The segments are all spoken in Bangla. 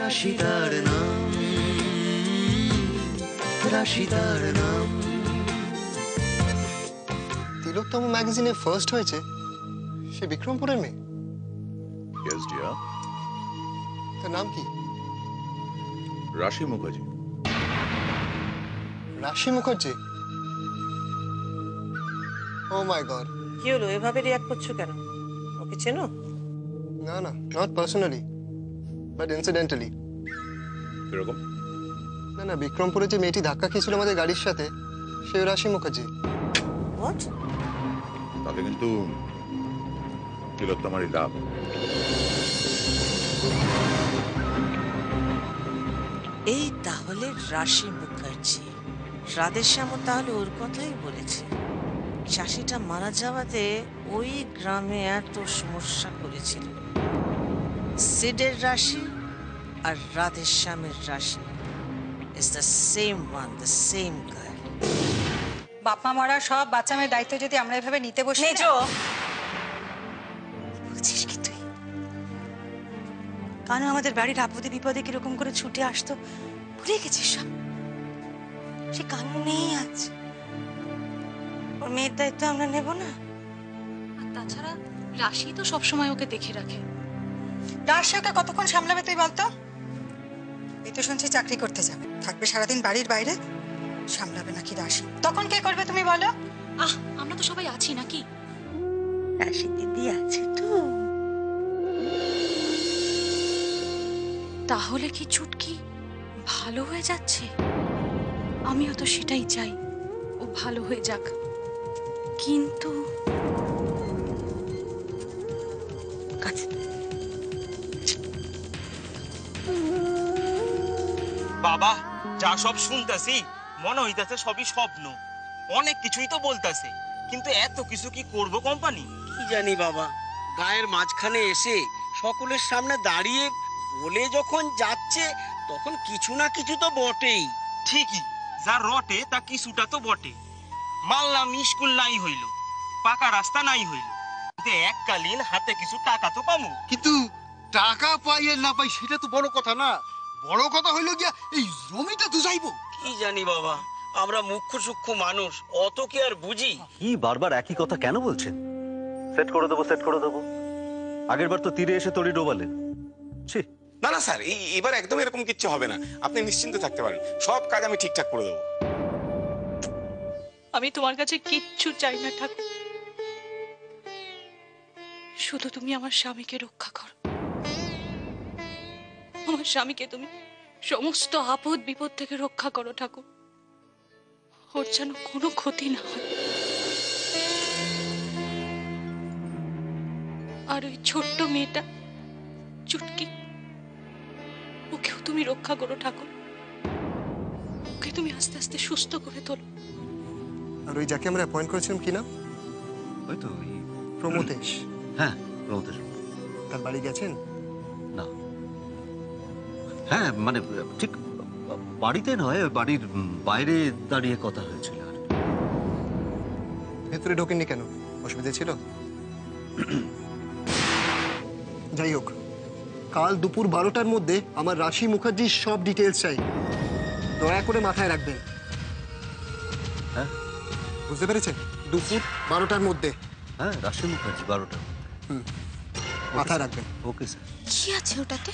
রাশি তার নাম, রাশি তার নাম। তিলোত্তম ম্যাগাজিনে ফার্স্ট হয়েছে, সে বিক্রমপুরের মেয়ে। Yes, dear. তার নাম কি? রাশি মুখার্জি। রাশি মুখার্জি? ও মাই গড। কি হলো, এভাবে রিয়াক্ট করছো কেন? ওকে চেনো? না না, নট পার্সোনালি, বাট ইনসিডেন্টালি। এরকম? না না, বিক্রমপুরে যে মেয়েটি ধাক্কা খেয়েছিল আমাদের গাড়ির সাথে, সে রাশি মুখার্জি। হোয়াট? তাহলে কিন্তু তিলোত্তমারই লাভ। এই তাহলে রাশি মুখার্জি, রাধেশ্যামও তাহলে ওর কথাই বলেছে। চাষিটা মারা যাওয়াতে ওই গ্রামে এত সমস্যা করেছিল। সিডের রাশি আর রাধেশ্যামের রাশি is the same one, the same girl. বাপ মা মরা সব বাচ্চা মেয়ের দায়িত্ব যদি আমরা এভাবে নিতে বসি, মেজো, বুঝছিস কি তুই? কানু আমাদের বাড়ির আপদে বিপদে কিরকম করে ছুটে আসতো, ভুলে গেছিস সব? সে কানু নেই আজ, ওর মেয়ের দায়িত্ব আমরা নেব না? আর তাছাড়া রাশি তো সবসময় ওকে দেখে রাখে। রাশি ওকে কতক্ষণ সামলাবে তুই বলতো? এই তো শুনছি চাকরি করতে যাবে, থাকবে সারাদিন বাড়ির বাইরে, সামলাবে নাকি রাশি? তখন কে করবে তুমি বলো? আমরা তো সবাই আছি নাকি? রাশি দিদি আছে তো। তাহলে কি চুটকি ভালো হয়ে যাচ্ছে? আমিও তো সেটাই চাই, ও ভালো হয়ে যাক। কিন্তু বাবা, যা সব শুনতাছি মনে হইতাছে সবই স্বপ্ন। অনেক কিছুই তো বলতাছে, কিন্তু এত কিছু কি করব কোম্পানি? কি জানি বাবা, গায়ের মাঝখানে এসে সকলের সামনে দাঁড়িয়ে বলে যখন যাচ্ছে, তখন কিছু না কিছু তো বটেই। ঠিকই, যা রটে তা কিছুটা তো বটে। মানলাম স্কুল নাই হইল, পাকা রাস্তা নাই হইল, কিন্তু এককালীন হাতে কিছু টাকা তো পামু। কিন্তু টাকা পাই আর না পাই সেটা তো বড় কথা না। বড় কথা হইলো গিয়া এই জমিটা তো যাইবো। কি জানি বাবা, আমরা মুখ্য সূক্ষ্ম মানুষ, অত কি আর বুঝি? কি বারবার একই কথা কেন বলছেন? সেট করে দেবো, সেট করে দেবো। আগের বার তো তীরে এসে তড়ি ডোবালেন। ছি। না না স্যার, এবার একদম এরকম কিচ্ছু হবে না, আপনি নিশ্চিন্তে থাকতে পারেন, সব কাজ আমি ঠিকঠাক করে দেবো। আমি তোমার কাছে কিচ্ছু চাই না ঠাকুর, শুধু তুমি আমার স্বামীকে রক্ষা করো। আমার স্বামীকে তুমি সমস্ত আপদ বিপদ থেকে রক্ষা করো ঠাকুর, ওর যেন কোনো ক্ষতি না হয়। আর ওই ছোট্ট মেয়েটা চুটকি, ওকেও তুমি রক্ষা করো ঠাকুর, ওকে তুমি আস্তে আস্তে সুস্থ করে তোলো। আর ওই যাকে আমরা অ্যাপয়েন্ট করেছিলাম কি না? ওই তো ওই প্রমোতেশ। হ্যাঁ, প্রমোতেশ। তার বাড়ি গেছেন? না, হ্যাঁ মানে ঠিক বাড়িতে নয়, বাড়ির বাইরে দাঁড়িয়ে কথা হয়েছিল। ভেতরে ঢোকেননি কেন? অসুবিধা ছিল? যাই হোক, কাল দুপুর 12টার মধ্যে আমার রাশি মুখার্জির সব ডিটেলস চাই, দয়া করে মাথায় রাখবেন। হ্যাঁ, বুঝতে পেরেছেন? দুপুর 12টার মধ্যে। হ্যাঁ, রাশি মুখার্জি 12টা। মাথায় রাখবেন। Okay sir. কি আছে ওটাতে?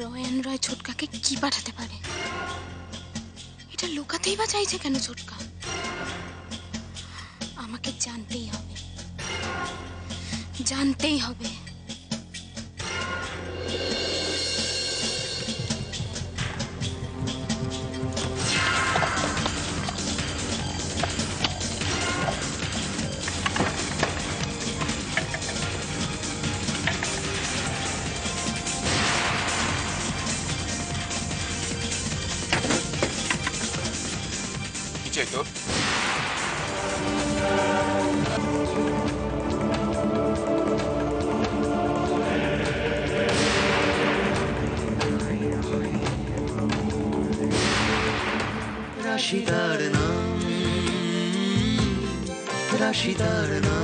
রয় অ্যান্ড রয় ছোটকাকে কি পাঠাতে পারে? এটা লুকাতেই বা চাইছে কেন ছোটকা? আমাকে জানতেই হবে, জানতেই হবে। কি চাই তোর? রাশি তার নাম, রাশি তার নাম।